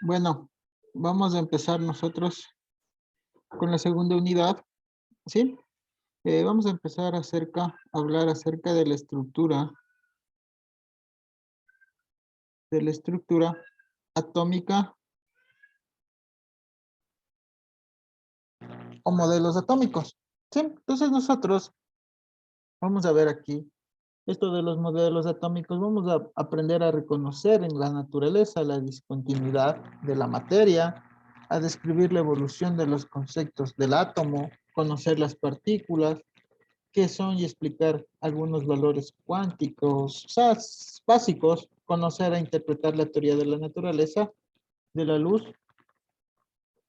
Bueno, vamos a empezar nosotros con la segunda unidad, ¿sí? Vamos a empezar a hablar acerca de la estructura atómica o modelos atómicos, ¿sí? Entonces nosotros vamos a ver aquí esto de los modelos atómicos, vamos a aprender a reconocer en la naturaleza la discontinuidad de la materia, a describir la evolución de los conceptos del átomo, conocer las partículas, qué son y explicar algunos valores cuánticos, o sea, básicos, conocer e interpretar la teoría de la naturaleza, de la luz,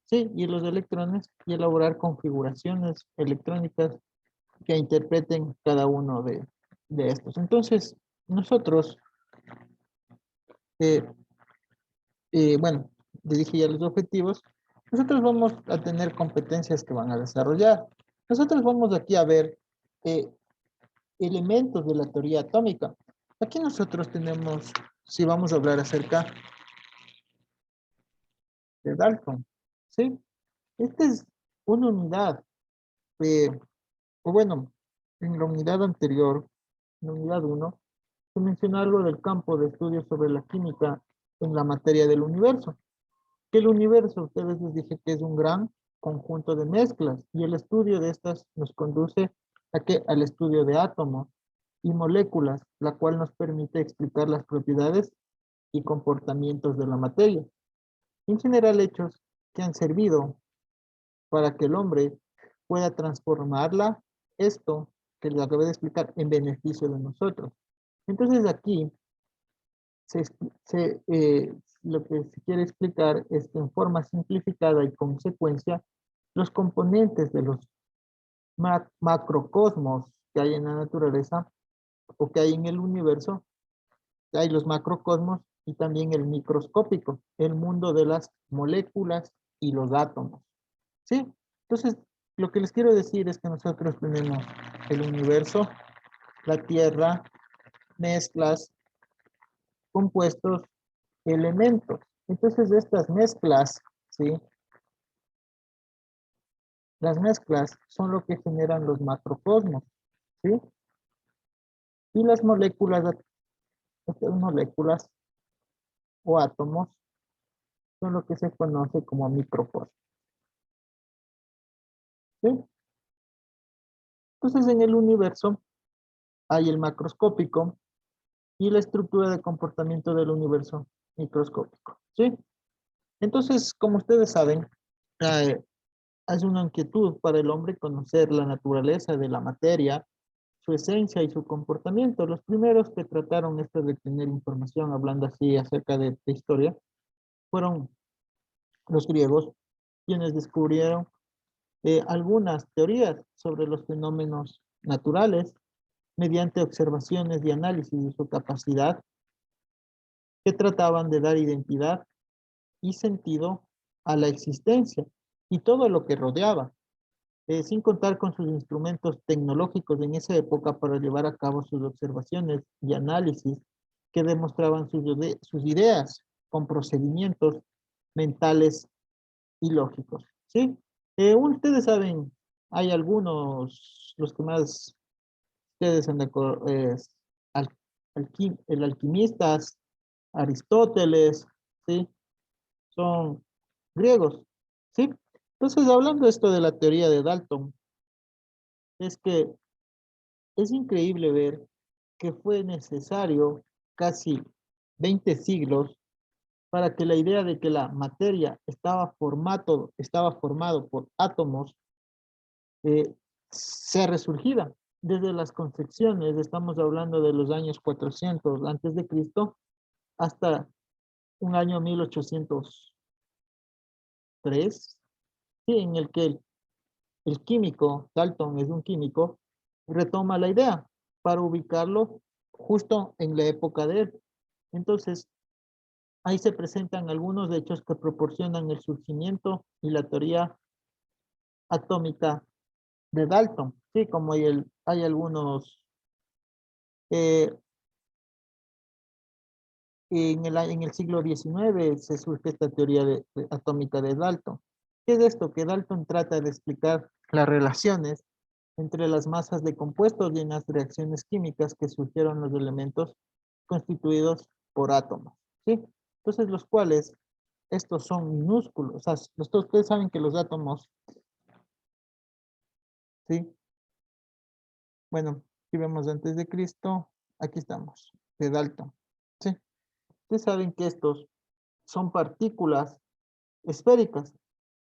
sí, y los electrones, y elaborar configuraciones electrónicas que interpreten cada uno de estos. Entonces, nosotros, eh, bueno, le dije ya los objetivos, nosotros vamos a tener competencias que van a desarrollar. Nosotros vamos aquí a ver eh, elementos de la teoría atómica. Aquí nosotros tenemos, si vamos a hablar acerca de Dalton, ¿sí? Esta es una unidad, eh, o bueno, en la unidad anterior, en la unidad uno, se mencionó algo del campo de estudio sobre la química en la materia del universo. Que el universo, ustedes les dije que es un gran conjunto de mezclas y el estudio de estas nos conduce a que al estudio de átomos y moléculas, la cual nos permite explicar las propiedades y comportamientos de la materia. En general, hechos que han servido para que el hombre pueda transformarla, esto que les acabé de explicar, en beneficio de nosotros. Entonces aquí se, lo que se quiere explicar es que en forma simplificada y consecuencia, los componentes de los macrocosmos que hay en la naturaleza o que hay en el universo, hay los macrocosmos y también el microscópico, el mundo de las moléculas y los átomos. ¿Sí? Entonces, lo que les quiero decir es que nosotros tenemos el universo, la Tierra, mezclas, compuestos, elementos. Entonces, estas mezclas, ¿sí? Las mezclas son lo que generan los macrocosmos, ¿sí? Y las moléculas, estas moléculas o átomos son lo que se conoce como microcosmos, ¿sí? Entonces, en el universo hay el macroscópico y la estructura de comportamiento del universo microscópico, ¿sí? Entonces, como ustedes saben, eh, es una inquietud para el hombre conocer la naturaleza de la materia, su esencia y su comportamiento. Los primeros que trataron esto de tener información, hablando así acerca de historia, fueron los griegos, quienes descubrieron algunas teorías sobre los fenómenos naturales mediante observaciones y análisis de su capacidad que trataban de dar identidad y sentido a la existencia y todo lo que rodeaba, sin contar con sus instrumentos tecnológicos en esa época para llevar a cabo sus observaciones y análisis que demostraban sus ideas con procedimientos mentales y lógicos, ¿sí? Ustedes saben, hay algunos, los que más ustedes han de al, el alquimistas, Aristóteles, ¿sí? Son griegos, ¿sí? Entonces, hablando esto de la teoría de Dalton, es que es increíble ver que fue necesario casi 20 siglos para que la idea de que la materia estaba formado por átomos sea resurgida. Desde las concepciones, estamos hablando de los años 400 antes de Cristo, hasta un año 1803, sí, en el que el químico, Dalton es un químico, retoma la idea para ubicarlo justo en la época de él. Entonces, ahí se presentan algunos hechos que proporcionan el surgimiento y la teoría atómica de Dalton, sí, como hay algunos, eh, en el siglo XIX se surge esta teoría atómica de Dalton. ¿Qué es esto? Que Dalton trata de explicar las relaciones entre las masas de compuestos y en las reacciones químicas que surgieron los elementos constituidos por átomos, ¿sí? Entonces, los cuales, estos son minúsculos, o sea, ustedes saben que los átomos, ¿sí? Bueno, aquí vemos antes de Cristo, aquí estamos, de Dalton, ¿sí? Ustedes saben que estos son partículas esféricas,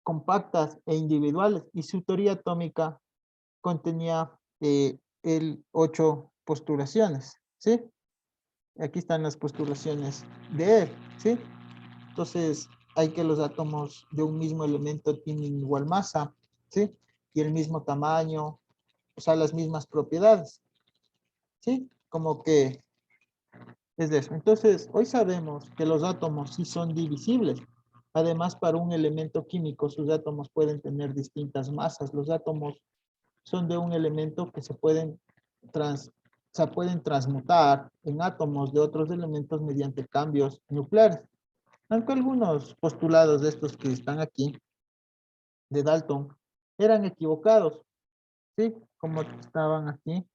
compactas e individuales, y su teoría atómica contenía el 8 postulaciones, ¿sí? Aquí están las postulaciones de él, ¿sí? Entonces, hay que los átomos de un mismo elemento tienen igual masa, ¿sí? Y el mismo tamaño, o sea, las mismas propiedades, ¿sí? Como que es de eso. Entonces, hoy sabemos que los átomos sí son divisibles. Además, para un elemento químico, sus átomos pueden tener distintas masas. Los átomos son de un elemento que se pueden transmutar en átomos de otros elementos mediante cambios nucleares. Aunque algunos postulados de estos que están aquí, de Dalton, eran equivocados, ¿sí? Como estaban aquí,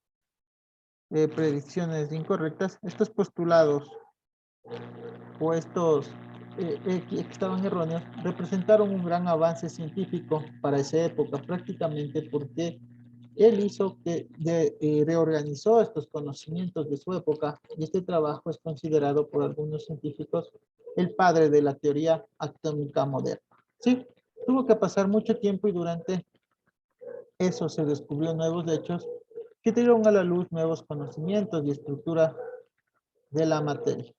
predicciones incorrectas, estos postulados o estos que estaban erróneos representaron un gran avance científico para esa época, prácticamente porque él hizo reorganizó estos conocimientos de su época y este trabajo es considerado por algunos científicos el padre de la teoría atómica moderna. Sí, tuvo que pasar mucho tiempo y durante eso se descubrió nuevos hechos que dieron a la luz nuevos conocimientos y estructura de la materia.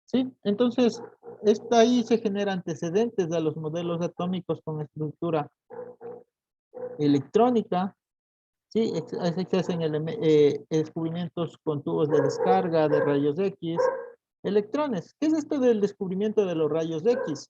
¿Sí? Entonces, ahí se generan antecedentes a los modelos atómicos con estructura electrónica. Sí, se hacen descubrimientos con tubos de descarga de rayos X, electrones. ¿Qué es esto del descubrimiento de los rayos X?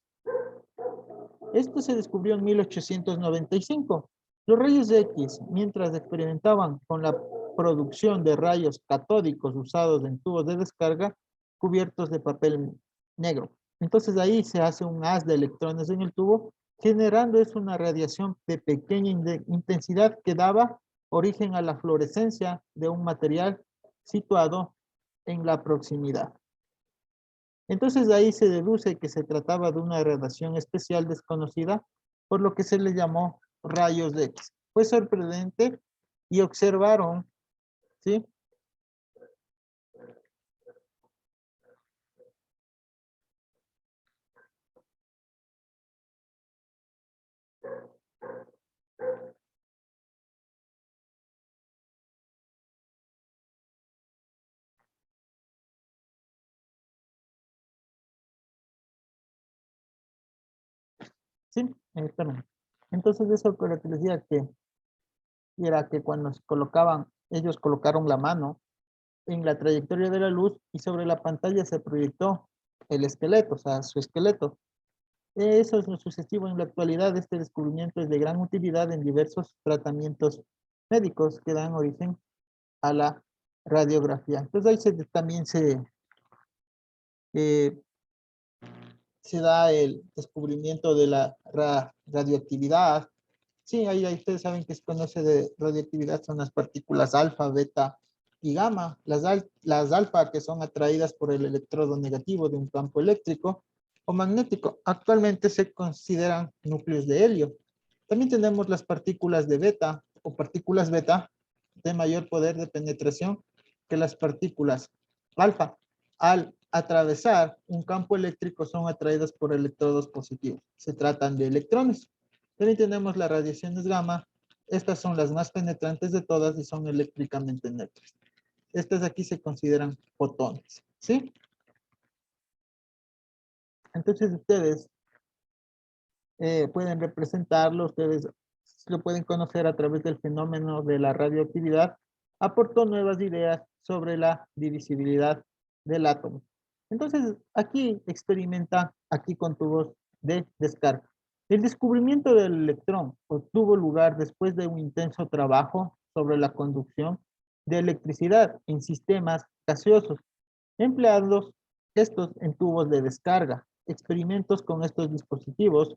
Esto se descubrió en 1895. Los rayos X, mientras experimentaban con la producción de rayos catódicos usados en tubos de descarga cubiertos de papel negro. Entonces ahí se hace un haz de electrones en el tubo, generando una radiación de pequeña intensidad que daba origen a la fluorescencia de un material situado en la proximidad. Entonces de ahí se deduce que se trataba de una radiación especial desconocida, por lo que se le llamó rayos X. Fue sorprendente y observaron, ¿sí? Sí, también. Entonces eso que les decía que era que cuando se colocaban, ellos colocaron la mano en la trayectoria de la luz y sobre la pantalla se proyectó el esqueleto, o sea, su esqueleto. Eso es lo sucesivo en la actualidad. Este descubrimiento es de gran utilidad en diversos tratamientos médicos que dan origen a la radiografía. Entonces ahí también eh, se da el descubrimiento de la radioactividad. Sí, ahí ustedes saben que se conoce de radioactividad, son las partículas alfa, beta y gamma. Las alfa que son atraídas por el electrodo negativo de un campo eléctrico o magnético. Actualmente se consideran núcleos de helio. También tenemos las partículas de beta o partículas beta de mayor poder de penetración que las partículas alfa. Al atravesar un campo eléctrico son atraídas por electrodos positivos. Se tratan de electrones. También tenemos las radiaciones gamma. Estas son las más penetrantes de todas y son eléctricamente neutras. Estas aquí se consideran fotones, ¿sí? Entonces ustedes pueden representarlo, ustedes lo pueden conocer a través del fenómeno de la radioactividad. Aportó nuevas ideas sobre la divisibilidad del átomo. Entonces, aquí experimenta, aquí con tubos de descarga. El descubrimiento del electrón tuvo lugar después de un intenso trabajo sobre la conducción de electricidad en sistemas gaseosos, empleados estos en tubos de descarga. Experimentos con estos dispositivos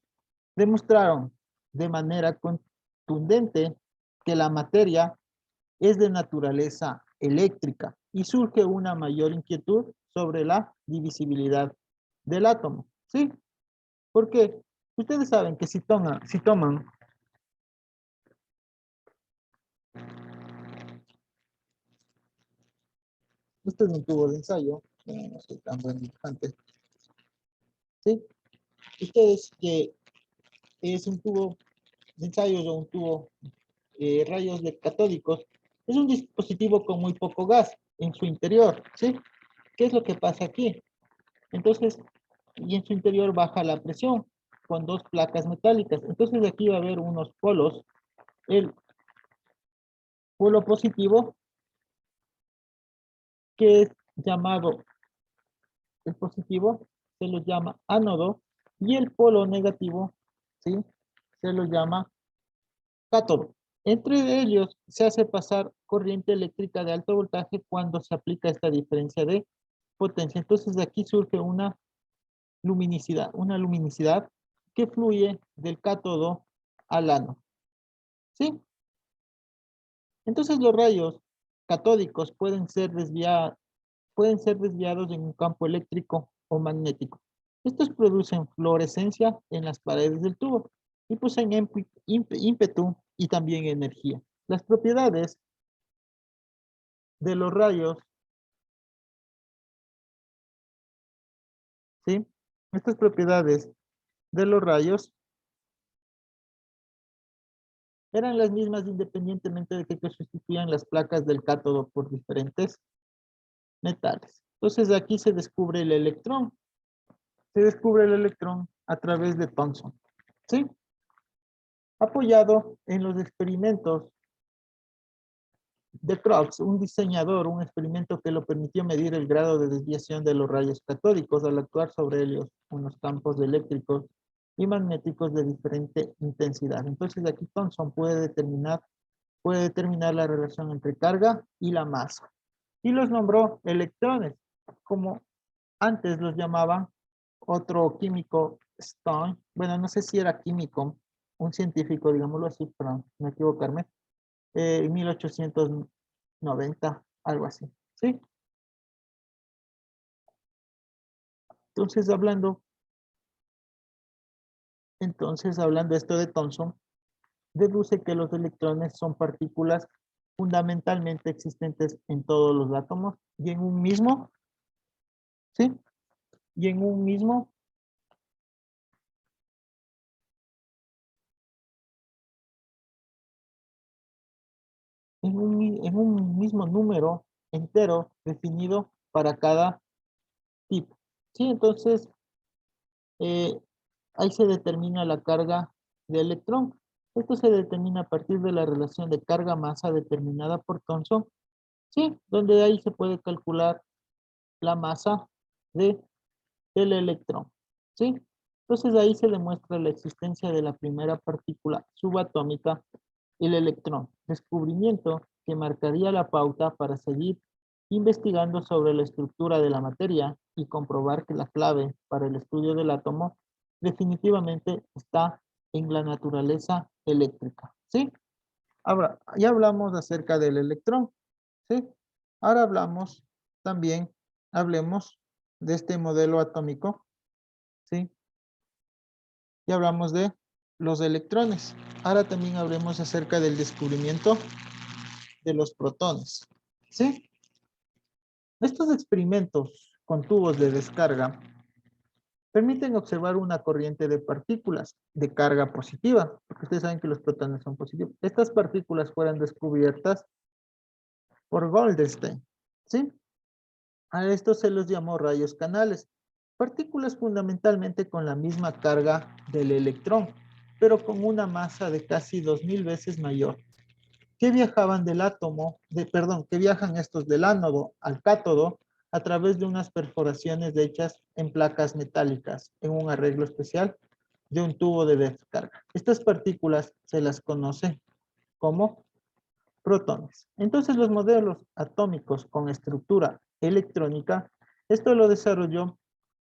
demostraron de manera contundente que la materia es de naturaleza eléctrica y surge una mayor inquietud sobre la divisibilidad del átomo. ¿Sí? Porque ustedes saben que si toman este es un tubo de ensayo, no soy tan buen dibujante, ¿sí? Ustedes que es un tubo de ensayos o un tubo rayos de catódicos, es un dispositivo con muy poco gas en su interior, ¿sí? ¿Qué es lo que pasa aquí? Entonces, y en su interior baja la presión con dos placas metálicas. Entonces aquí va a haber unos polos. El polo positivo, que es llamado el positivo, se lo llama ánodo, y el polo negativo, ¿sí? Se lo llama cátodo. Entre ellos se hace pasar corriente eléctrica de alto voltaje cuando se aplica esta diferencia de potencia. Entonces de aquí surge una luminosidad que fluye del cátodo al ánodo. ¿Sí? Entonces los rayos catódicos pueden ser desviados en un campo eléctrico o magnético. Estos producen fluorescencia en las paredes del tubo y poseen ímpetu y también energía. Las propiedades de los rayos, ¿sí? Estas propiedades de los rayos eran las mismas independientemente de que sustituían las placas del cátodo por diferentes metales. Entonces aquí se descubre el electrón. Se descubre el electrón a través de Thomson, ¿sí? Apoyado en los experimentos de Crookes, un diseñador, un experimento que lo permitió medir el grado de desviación de los rayos catódicos al actuar sobre ellos unos campos eléctricos y magnéticos de diferente intensidad. Entonces aquí Thomson puede determinar la relación entre carga y la masa. Y los nombró electrones, como antes los llamaban otro químico, Stone. Bueno, no sé si era químico, un científico, digámoslo así, para no equivocarme, en 1890, algo así. ¿Sí? Entonces, hablando esto de Thomson, deduce que los electrones son partículas fundamentalmente existentes en todos los átomos y en un mismo, ¿sí? Y en un mismo número entero definido para cada tipo. ¿Sí? Entonces, eh, ahí se determina la carga de electrón. Esto se determina a partir de la relación de carga-masa determinada por Thomson, ¿sí? Donde ahí se puede calcular la masa de, del electrón, ¿sí? Entonces ahí se demuestra la existencia de la primera partícula subatómica, el electrón, descubrimiento que marcaría la pauta para seguir investigando sobre la estructura de la materia y comprobar que la clave para el estudio del átomo definitivamente está en la naturaleza eléctrica, ¿sí? Ahora, ya hablamos acerca del electrón, ¿sí? Ahora hablemos de este modelo atómico, ¿sí? Ya hablamos de los electrones. Ahora también hablemos acerca del descubrimiento de los protones, ¿sí? Estos experimentos con tubos de descarga permiten observar una corriente de partículas de carga positiva, porque ustedes saben que los protones son positivos. Estas partículas fueron descubiertas por Goldstein, ¿sí? A estos se los llamó rayos canales, partículas fundamentalmente con la misma carga del electrón, pero con una masa de casi 2000 veces mayor, que viajaban del átomo, que viajan estos del ánodo al cátodo a través de unas perforaciones hechas en placas metálicas, en un arreglo especial de un tubo de descarga. Estas partículas se las conoce como protones. Entonces los modelos atómicos con estructura electrónica. Esto lo desarrolló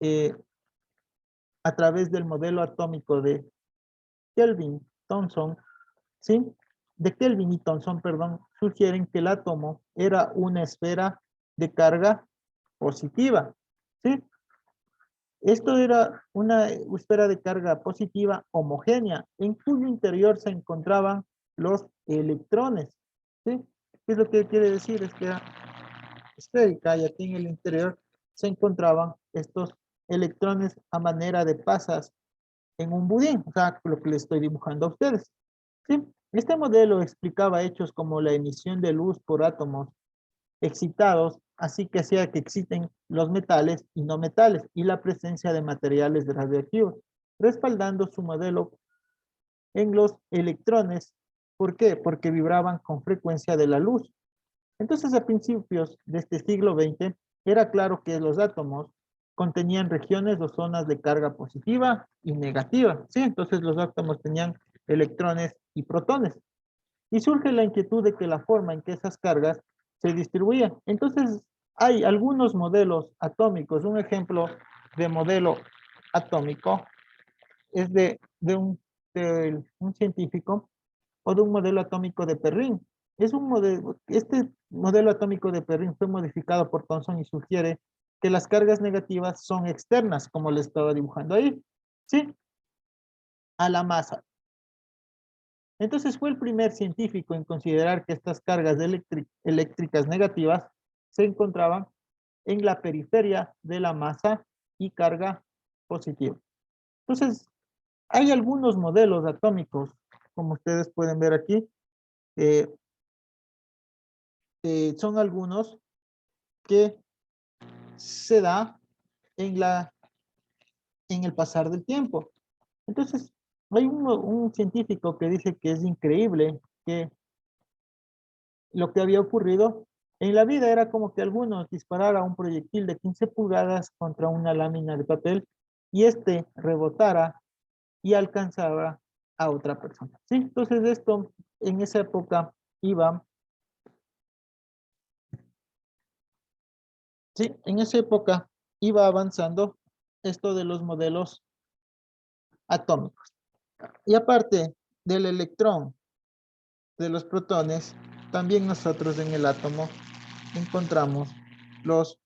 eh, a través del modelo atómico de Kelvin Thomson, ¿sí? De Kelvin y Thomson, perdón, sugieren que el átomo era una esfera de carga positiva, ¿sí? Esto era una esfera de carga positiva homogénea, en cuyo interior se encontraban los electrones, ¿sí? ¿Qué es lo que quiere decir? Es que era esférica y aquí en el interior se encontraban estos electrones a manera de pasas en un budín, o sea, lo que les estoy dibujando a ustedes. ¿Sí? Este modelo explicaba hechos como la emisión de luz por átomos excitados, así que hacía que existen los metales y no metales y la presencia de materiales radioactivos, respaldando su modelo en los electrones. ¿Por qué? Porque vibraban con frecuencia de la luz. Entonces, a principios de este siglo XX, era claro que los átomos contenían regiones o zonas de carga positiva y negativa, ¿sí? Entonces, los átomos tenían electrones y protones. Y surge la inquietud de que la forma en que esas cargas se distribuían. Entonces, hay algunos modelos atómicos. Un ejemplo de modelo atómico es de un científico o de un modelo atómico de Perrin. Este modelo atómico de Perrin fue modificado por Thomson y sugiere que las cargas negativas son externas, como le estaba dibujando ahí, ¿sí? A la masa. Entonces fue el primer científico en considerar que estas cargas eléctricas negativas se encontraban en la periferia de la masa y carga positiva. Entonces, hay algunos modelos atómicos, como ustedes pueden ver aquí, eh, son algunos que se da en el pasar del tiempo. Entonces, hay un científico que dice que es increíble que lo que había ocurrido en la vida era como que algunos disparara un proyectil de 15 pulgadas contra una lámina de papel y este rebotara y alcanzaba a otra persona. ¿Sí? Entonces esto en esa época iba, sí, en esa época iba avanzando esto de los modelos atómicos. Y aparte del electrón, de los protones, también nosotros en el átomo encontramos los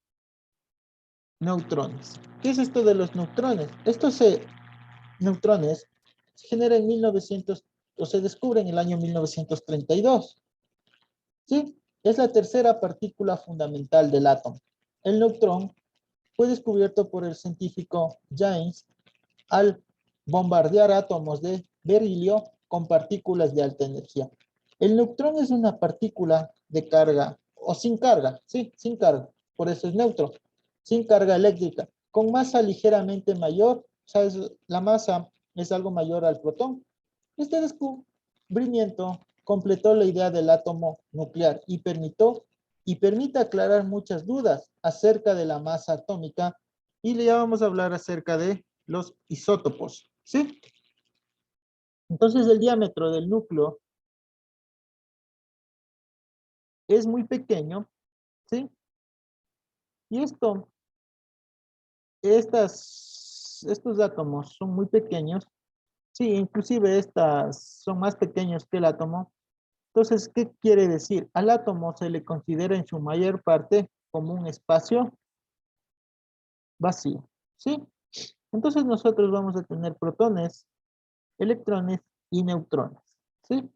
neutrones. ¿Qué es esto de los neutrones? Neutrones se generan en 1900 o se descubren en el año 1932. ¿Sí? Es la tercera partícula fundamental del átomo. El neutrón fue descubierto por el científico James al bombardear átomos de berilio con partículas de alta energía. El neutrón es una partícula de carga, o sin carga, sí, sin carga, por eso es neutro, sin carga eléctrica, con masa ligeramente mayor, o sea, la masa es algo mayor al protón. Este descubrimiento completó la idea del átomo nuclear y permite aclarar muchas dudas acerca de la masa atómica y ya vamos a hablar acerca de los isótopos, ¿sí? Entonces el diámetro del núcleo es muy pequeño, ¿sí? Y estos átomos son muy pequeños, sí, inclusive estas son más pequeños que el átomo. Entonces, ¿qué quiere decir? Al átomo se le considera en su mayor parte como un espacio vacío, ¿sí? Entonces nosotros vamos a tener protones, electrones y neutrones, ¿sí?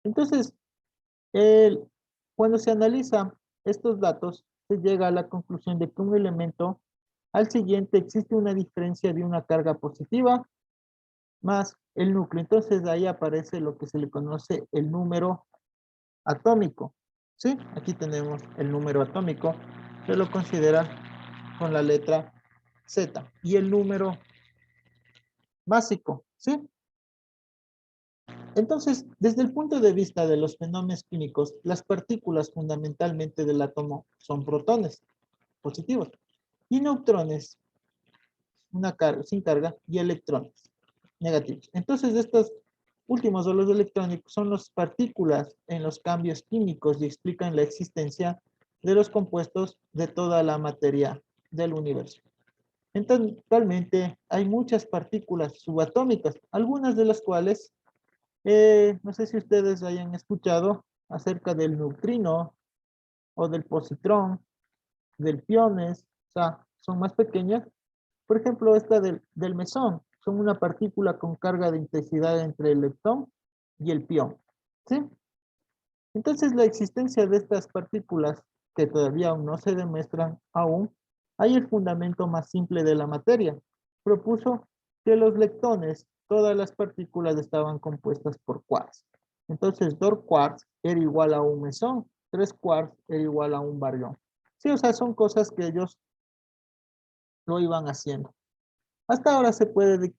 Entonces, el, cuando se analiza estos datos, se llega a la conclusión de que un elemento al siguiente existe una diferencia de una carga positiva más el núcleo. Entonces ahí aparece lo que se le conoce el número atómico. ¿Sí? Aquí tenemos el número atómico. Se lo considera con la letra Z. Y el número básico. ¿Sí? Entonces, desde el punto de vista de los fenómenos químicos, las partículas fundamentalmente del átomo son protones positivos y neutrones sin carga y electrones negativos. Entonces, estos últimos o los electrónicos son las partículas en los cambios químicos y explican la existencia de los compuestos de toda la materia del universo. Entonces, actualmente hay muchas partículas subatómicas, algunas de las cuales, no sé si ustedes hayan escuchado acerca del neutrino o del positrón, del piones, o sea, son más pequeñas. Por ejemplo, esta del mesón, son una partícula con carga de intensidad entre el leptón y el pión, ¿sí? Entonces, la existencia de estas partículas, que todavía aún no se demuestran aún, hay el fundamento más simple de la materia. Propuso que los leptones, todas las partículas estaban compuestas por quarks. Entonces, 2 quarks era igual a un mesón, 3 quarks era igual a un baryón. Sí, o sea, son cosas que ellos lo iban haciendo. Hasta ahora se puede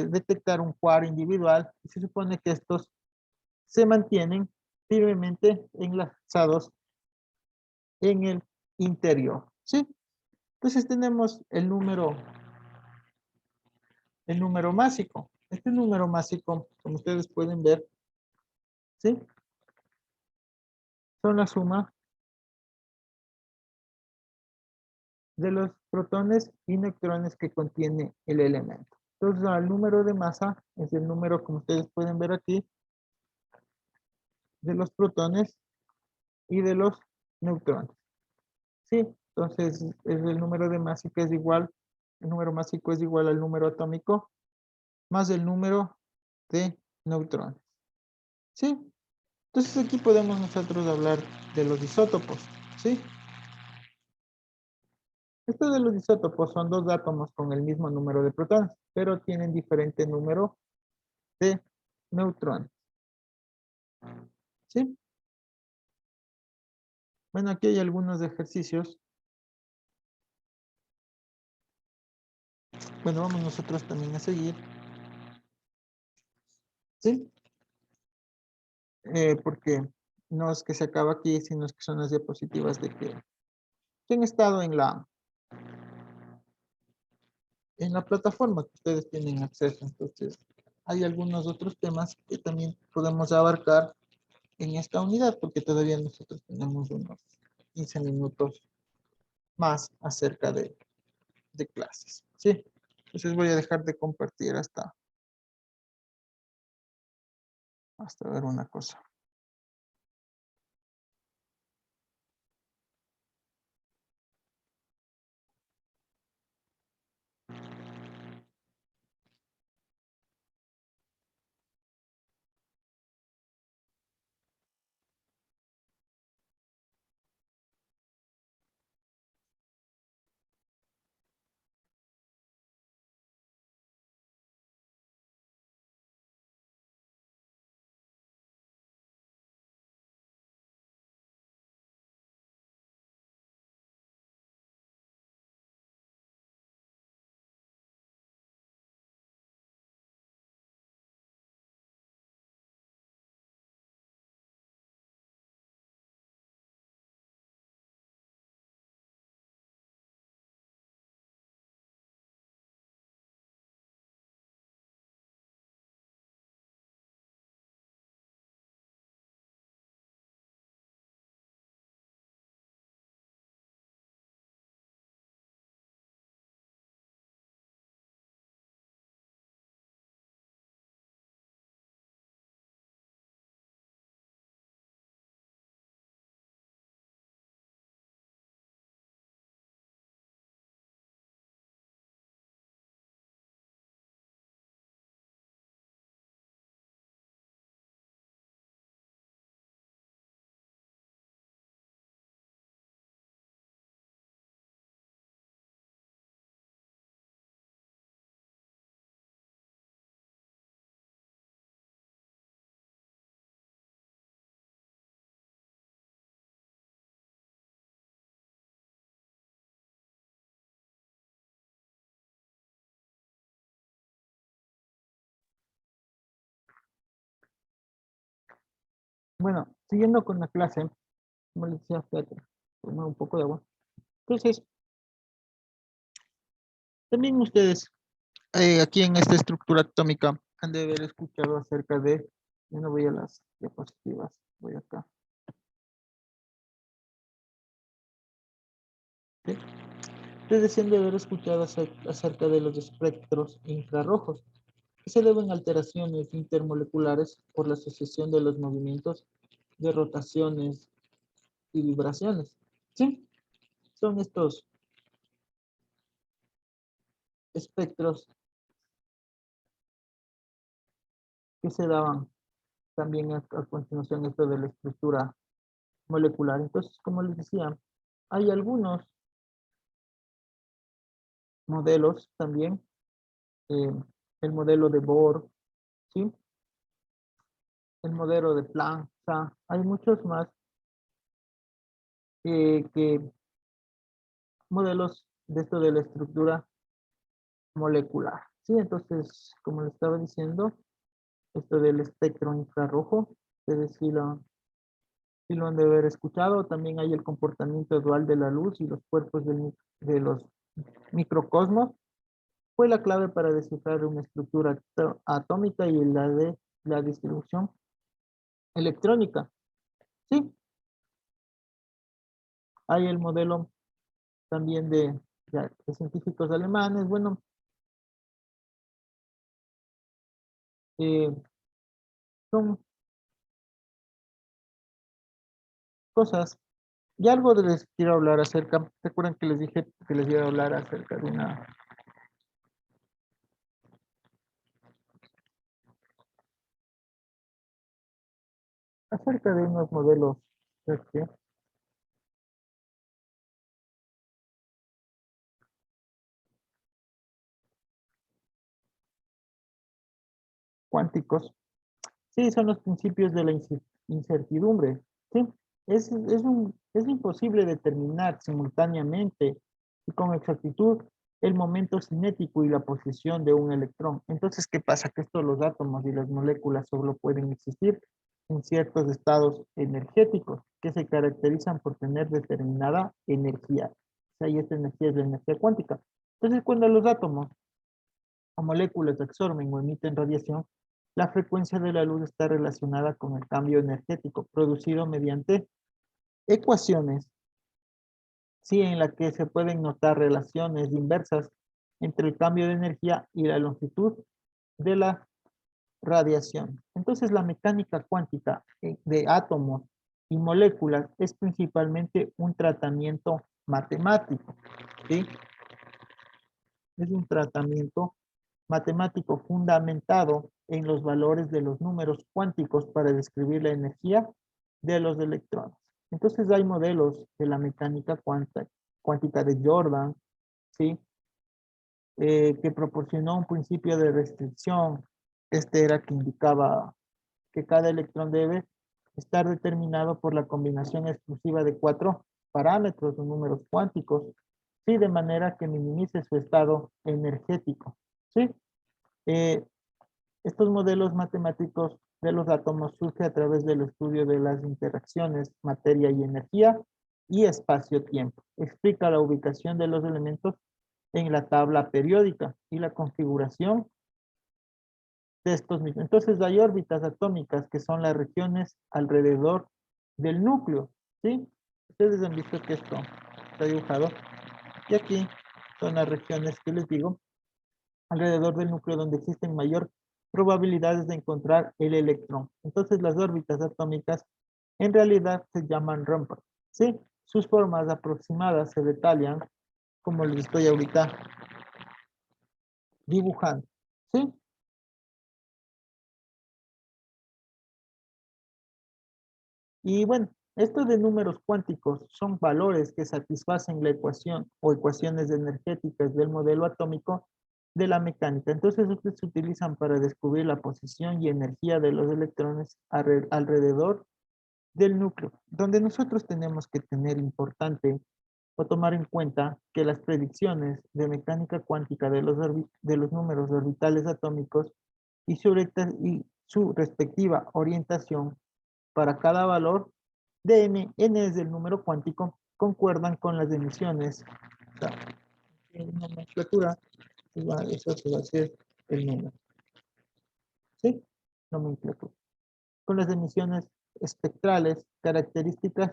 detectar un quark individual y se supone que estos se mantienen firmemente enlazados en el interior, ¿sí? Entonces tenemos el número másico. Este número másico, como ustedes pueden ver, ¿sí? Son la suma de los protones y neutrones que contiene el elemento. Entonces, el número de masa es el número, como ustedes pueden ver aquí, de los protones y de los neutrones. ¿Sí? Entonces, es el número de masa que es igual, el número másico es igual al número atómico más el número de neutrones. ¿Sí? Entonces aquí podemos nosotros hablar de los isótopos. ¿Sí? Estos de los isótopos son dos átomos con el mismo número de protones, pero tienen diferente número de neutrones. ¿Sí? Bueno, aquí hay algunos ejercicios. Bueno, vamos nosotros también a seguir. ¿Sí? Porque no es que se acaba aquí, sino es que son las diapositivas de que han estado en la plataforma que ustedes tienen acceso. Entonces, hay algunos otros temas que también podemos abarcar en esta unidad, porque todavía nosotros tenemos unos 15 minutos más acerca de clases. ¿Sí? Entonces voy a dejar de compartir hasta ver una cosa. Bueno, siguiendo con la clase, como les decía, espérate, tomar un poco de agua. Entonces, también ustedes aquí en esta estructura atómica han de haber escuchado acerca de, yo no voy a las diapositivas, voy acá. ¿sí? Ustedes decían de haber escuchado acerca de los espectros infrarrojos, que se deben a alteraciones intermoleculares por la asociación de los movimientos de rotaciones y vibraciones. ¿Sí? Son estos espectros que se daban también a continuación esto de la estructura molecular. Entonces, como les decía, hay algunos modelos también, eh, el modelo de Bohr, ¿sí? El modelo de Planck, o sea, hay muchos más que modelos de esto de la estructura molecular, ¿sí? Entonces, como les estaba diciendo, esto del espectro infrarrojo, ustedes sí lo han de haber escuchado. También hay el comportamiento dual de la luz y los cuerpos de los microcosmos. Fue la clave para descifrar una estructura atómica y la de la distribución electrónica. Sí, hay el modelo también de científicos alemanes. Bueno, eh, son cosas. Y algo les quiero hablar acerca, ¿recuerdan que les dije que les iba a hablar acerca de acerca de unos modelos este, cuánticos? Sí, son los principios de la incertidumbre. Sí, es imposible determinar simultáneamente y con exactitud el momento cinético y la posición de un electrón. Entonces, ¿qué pasa? Que estos los átomos y las moléculas solo pueden existir en ciertos estados energéticos que se caracterizan por tener determinada energía. O sea, y esta energía es la energía cuántica. Entonces, cuando los átomos o moléculas absorben o emiten radiación, la frecuencia de la luz está relacionada con el cambio energético producido mediante ecuaciones, sí, en la que se pueden notar relaciones inversas entre el cambio de energía y la longitud de la radiación. Entonces, la mecánica cuántica de átomos y moléculas es principalmente un tratamiento matemático, ¿sí? Es un tratamiento matemático fundamentado en los valores de los números cuánticos para describir la energía de los electrones. Entonces hay modelos de la mecánica cuántica de Jordan, ¿sí? Que proporcionó un principio de restricción. Este era que indicaba que cada electrón debe estar determinado por la combinación exclusiva de cuatro parámetros o números cuánticos, ¿sí? De manera que minimice su estado energético, ¿sí? Eh, Estos modelos matemáticos de los átomos surgen a través del estudio de las interacciones materia y energía y espacio-tiempo. Explica la ubicación de los elementos en la tabla periódica y la configuración de estos mismos. Entonces hay órbitas atómicas que son las regiones alrededor del núcleo, ¿sí? Ustedes han visto que esto está dibujado y aquí son las regiones que les digo alrededor del núcleo donde existen mayor probabilidades de encontrar el electrón. Entonces las órbitas atómicas en realidad se llaman romper, ¿sí? Sus formas aproximadas se detallan como les estoy ahorita dibujando, ¿sí? Y bueno, estos de números cuánticos son valores que satisfacen la ecuación o ecuaciones energéticas del modelo atómico de la mecánica. Entonces, estos se utilizan para descubrir la posición y energía de los electrones alrededor del núcleo, donde nosotros tenemos que tener importante o tomar en cuenta que las predicciones de mecánica cuántica de los números orbitales atómicos y y su respectiva orientación para cada valor de n es el número cuántico, concuerdan con las emisiones. O sea, en nomenclatura, eso se va a ser el número. ¿Sí? Nomenclatura. Con las emisiones espectrales características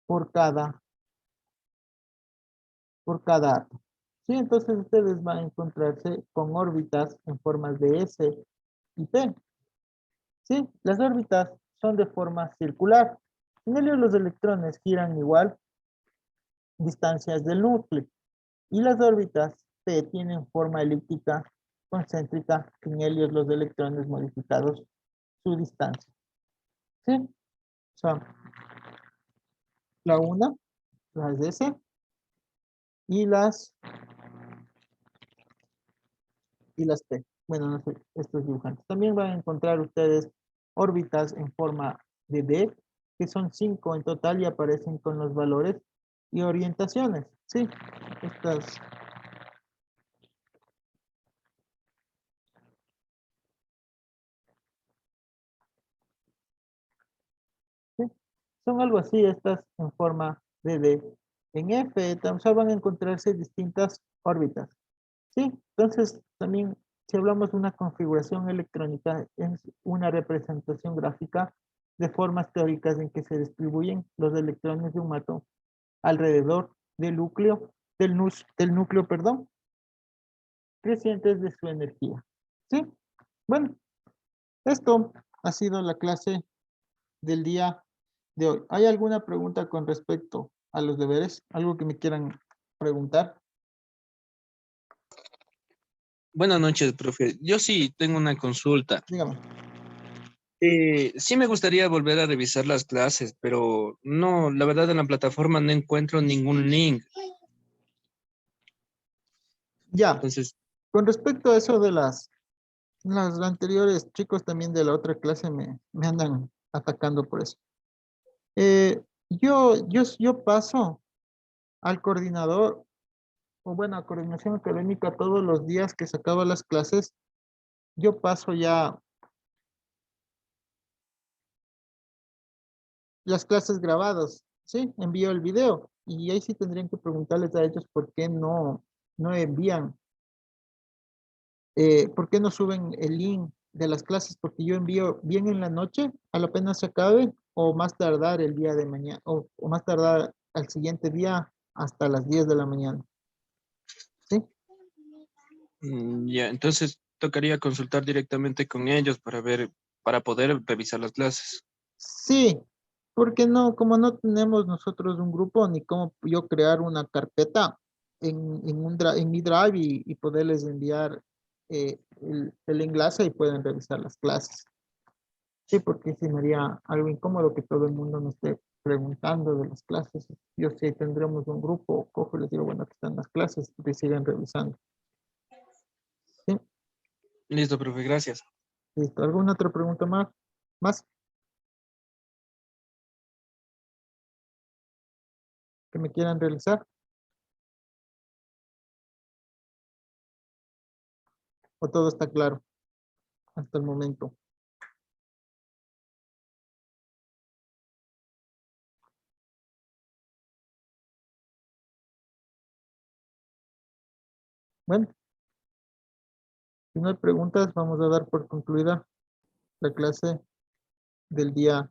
por cada por cada átomo. ¿Sí? Entonces ustedes van a encontrarse con órbitas en formas de S y P. ¿Sí? Las órbitas son de forma circular. En ellos los electrones giran igual distancias del núcleo. Y las órbitas P tienen forma elíptica concéntrica, que en ellos los electrones modificados su distancia. ¿Sí? O sea, la una, las S, y las P. Bueno, no sé, estos dibujantes. También van a encontrar ustedes órbitas en forma de D, que son 5 en total y aparecen con los valores y orientaciones. ¿Sí? Estas. ¿Sí? Son algo así, estas en forma de D. En F, o sea, van a encontrarse distintas órbitas. ¿Sí? Entonces, también, si hablamos de una configuración electrónica, es una representación gráfica de formas teóricas en que se distribuyen los electrones de un átomo alrededor del núcleo, del núcleo, perdón, crecientes de su energía. ¿Sí? Bueno, esto ha sido la clase del día de hoy. ¿Hay alguna pregunta con respecto a los deberes? ¿Algo que me quieran preguntar? Buenas noches, profe. Yo sí tengo una consulta. Dígame. Sí me gustaría volver a revisar las clases, pero no, la verdad en la plataforma no encuentro ningún link. Ya, Entonces, con respecto a eso de las anteriores, chicos también de la otra clase me andan atacando por eso. Yo paso al coordinador, o bueno, a coordinación académica todos los días que se acaban las clases, yo paso ya las clases grabadas, ¿sí? Envío el video y ahí sí tendrían que preguntarles a ellos por qué no envían, por qué no suben el link de las clases, porque yo envío bien en la noche, a la pena se acabe, o más tardar el día de mañana, o más tardar al siguiente día hasta las 10 de la mañana, ¿sí? ya, entonces tocaría consultar directamente con ellos para ver, para poder revisar las clases. Sí, porque no, como no tenemos nosotros un grupo, ni cómo yo crear una carpeta en mi Drive y poderles enviar el enlace y pueden revisar las clases. Sí, porque sí me haría algo incómodo que todo el mundo me esté preguntando de las clases. Yo sí tendremos un grupo, cojo y les digo, bueno, aquí están las clases, y siguen revisando. ¿Sí? Listo, profe, gracias. ¿Listo? ¿Alguna otra pregunta más? ¿Más que me quieran realizar? ¿O todo está claro hasta el momento? Bueno, si no hay preguntas, vamos a dar por concluida la clase del día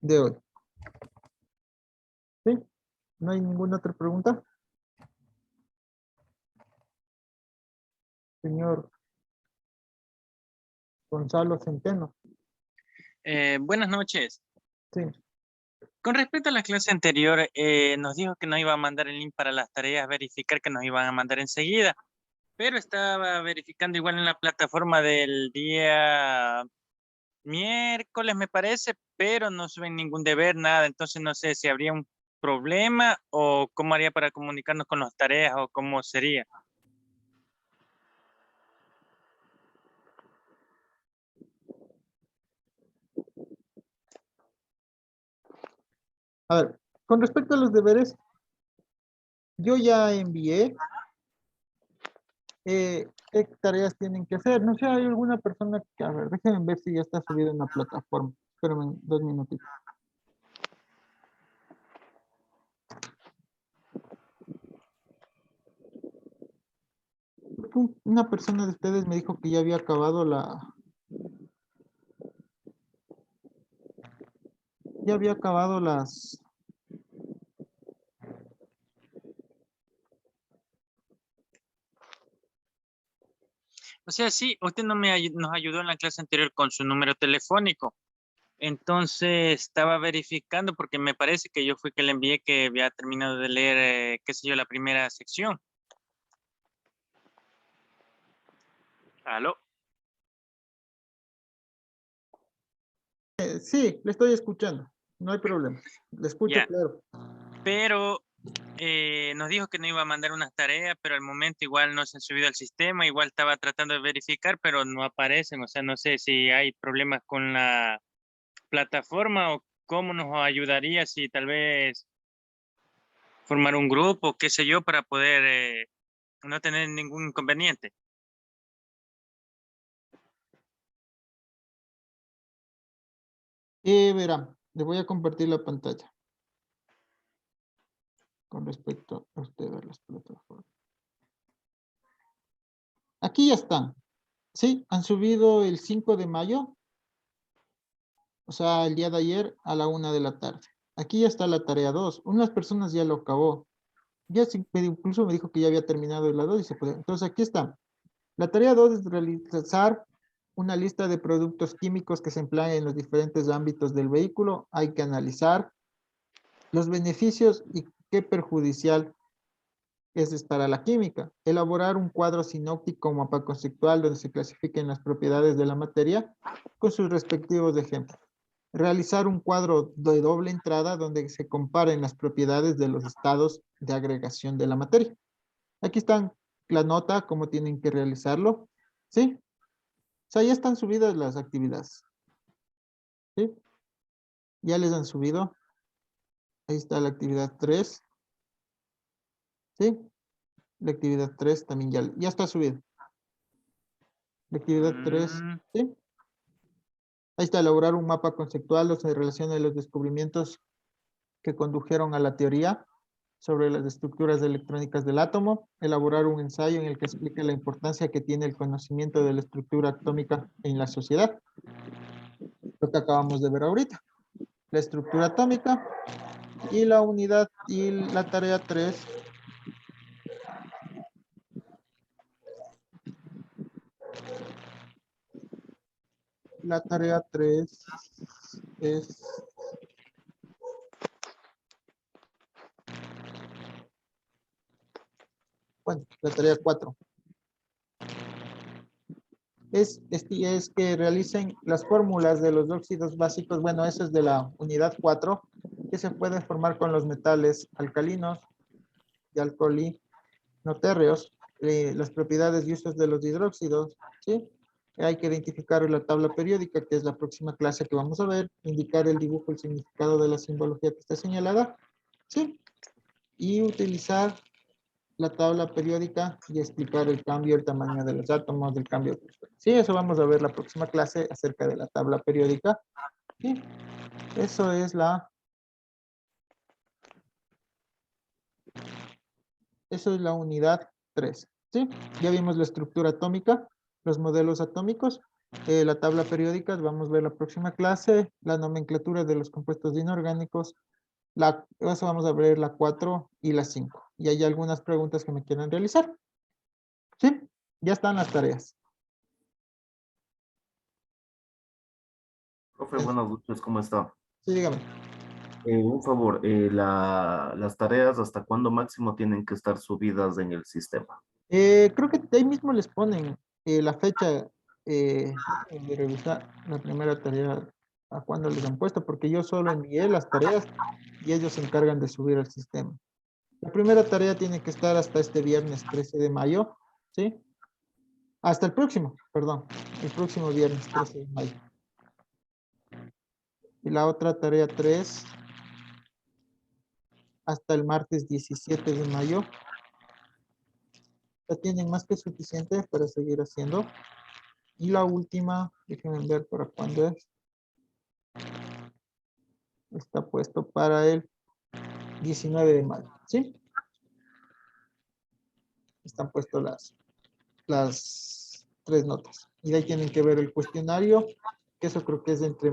de hoy. ¿Sí? ¿No hay ninguna otra pregunta? Señor Gonzalo Centeno. Buenas noches. Sí. Con respecto a la clase anterior, nos dijo que nos iba a mandar el link para las tareas, verificar que nos iban a mandar enseguida, pero estaba verificando igual en la plataforma del día miércoles, me parece, pero no suben ningún deber, nada, entonces no sé si habría un problema o cómo haría para comunicarnos con las tareas o cómo sería. A ver, con respecto a los deberes, yo ya envié qué tareas tienen que hacer. No sé, hay alguna persona que, a ver, déjenme ver si ya está subido en la plataforma. Espérenme 2 minutitos. Porque una persona de ustedes me dijo que ya había acabado ya había acabado O sea, sí, usted no nos ayudó en la clase anterior con su número telefónico. Entonces estaba verificando porque me parece que yo fui que le envié que había terminado de leer, qué sé yo, la primera sección. ¿Aló? Sí, le estoy escuchando. No hay problema. Le escucho Ya, claro. pero nos dijo que no iba a mandar unas tareas, pero al momento igual no se han subido al sistema, igual estaba tratando de verificar, pero no aparecen. O sea, no sé si hay problemas con la plataforma o cómo nos ayudaría si tal vez formar un grupo, qué sé yo, para poder no tener ningún inconveniente. Verá, le voy a compartir la pantalla con respecto a usted a las plataformas. Aquí ya están. Sí, han subido el 5 de mayo, o sea, el día de ayer a la 1 de la tarde. Aquí ya está la tarea 2. Unas personas ya lo acabó. Ya incluso me dijo que ya había terminado la 2 y se puede. Entonces aquí está. La tarea 2 es realizar una lista de productos químicos que se emplean en los diferentes ámbitos del vehículo. Hay que analizar los beneficios y qué perjudicial es para la química. Elaborar un cuadro sinóptico o mapa conceptual donde se clasifiquen las propiedades de la materia con sus respectivos ejemplos. Realizar un cuadro de doble entrada donde se comparen las propiedades de los estados de agregación de la materia. Aquí están la nota, cómo tienen que realizarlo. ¿Sí? O sea, ya están subidas las actividades. ¿Sí? Ya les han subido. Ahí está la actividad 3. ¿Sí? La actividad 3 también ya está subida. La actividad 3. Mm, ¿Sí? Ahí está, elaborar un mapa conceptual donde se relaciona los descubrimientos que condujeron a la teoría sobre las estructuras electrónicas del átomo, elaborar un ensayo en el que explique la importancia que tiene el conocimiento de la estructura atómica en la sociedad, lo que acabamos de ver ahorita, la estructura atómica y la unidad y la tarea 3. La tarea 3 es bueno, la tarea 4 es que realicen las fórmulas de los óxidos básicos. Bueno, eso es de la unidad 4, que se pueden formar con los metales alcalinos y alcoholino-térreos, las propiedades y usos de los hidróxidos, ¿sí? Hay que identificar la tabla periódica, que es la próxima clase que vamos a ver, indicar el dibujo, el significado de la simbología que está señalada, ¿sí? Y utilizar la tabla periódica y explicar el cambio, el tamaño de los átomos, del cambio. Sí, eso vamos a ver la próxima clase acerca de la tabla periódica. Sí, eso es la unidad 3. ¿Sí? Ya vimos la estructura atómica, los modelos atómicos, la tabla periódica, vamos a ver la próxima clase, la nomenclatura de los compuestos inorgánicos, eso vamos a ver la 4 y la 5. Y hay algunas preguntas que me quieran realizar. ¿Sí? Ya están las tareas. Profe, buenas noches, ¿cómo está? Sí, dígame. Un favor, las tareas, ¿hasta cuándo máximo tienen que estar subidas en el sistema? Creo que ahí mismo les ponen la fecha de revisar la primera tarea a cuándo les han puesto, porque yo solo envié las tareas y ellos se encargan de subir al sistema. La primera tarea tiene que estar hasta este viernes 13 de mayo, ¿sí? Hasta el próximo, perdón, el próximo viernes 13 de mayo. Y la otra tarea 3 hasta el martes 17 de mayo. Ya tienen más que suficiente para seguir haciendo. Y la última, déjenme ver para cuándo es. Está puesto para el 19 de mayo, ¿sí? Están puestas las 3 notas. Y ahí tienen que ver el cuestionario, que eso creo que es entre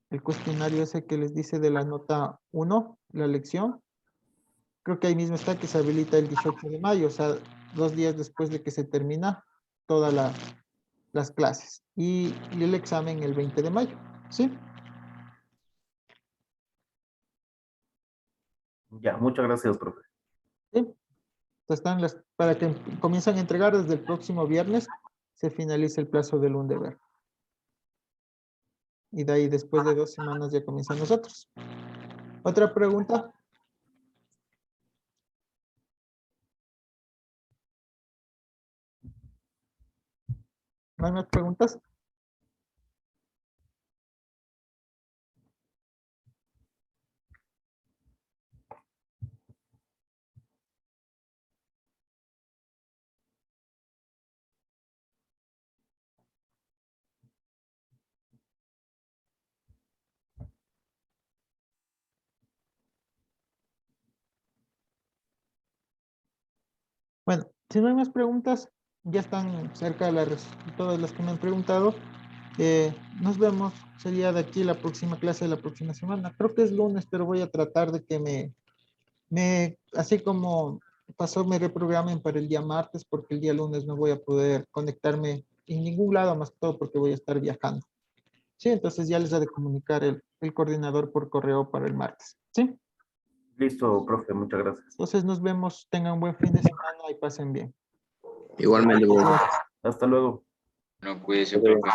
el cuestionario ese que les dice de la nota 1, la lección. creo que ahí mismo está que se habilita el 18 de mayo, o sea, 2 días después de que se termina todas las clases. Y el examen el 20 de mayo, ¿sí? Ya, muchas gracias, profe. ¿Sí? Están para que comiencen a entregar desde el próximo viernes, se finaliza el plazo del deber. Y de ahí después de 2 semanas ya comienzan nosotros. ¿Otra pregunta? ¿No hay más preguntas? Bueno, si no hay más preguntas, ya están cerca de todas las que me han preguntado. Nos vemos, sería de aquí la próxima clase de la próxima semana. Creo que es lunes, pero voy a tratar de que así como pasó, me reprogramen para el día martes, porque el día lunes no voy a poder conectarme en ningún lado, más que todo porque voy a estar viajando. Sí, entonces ya les ha de comunicar el coordinador por correo para el martes. Sí, Listo, profe, muchas gracias. entonces nos vemos, tengan un buen fin de semana y pasen bien. Igualmente, profe. Hasta luego. No, cuídese, profe.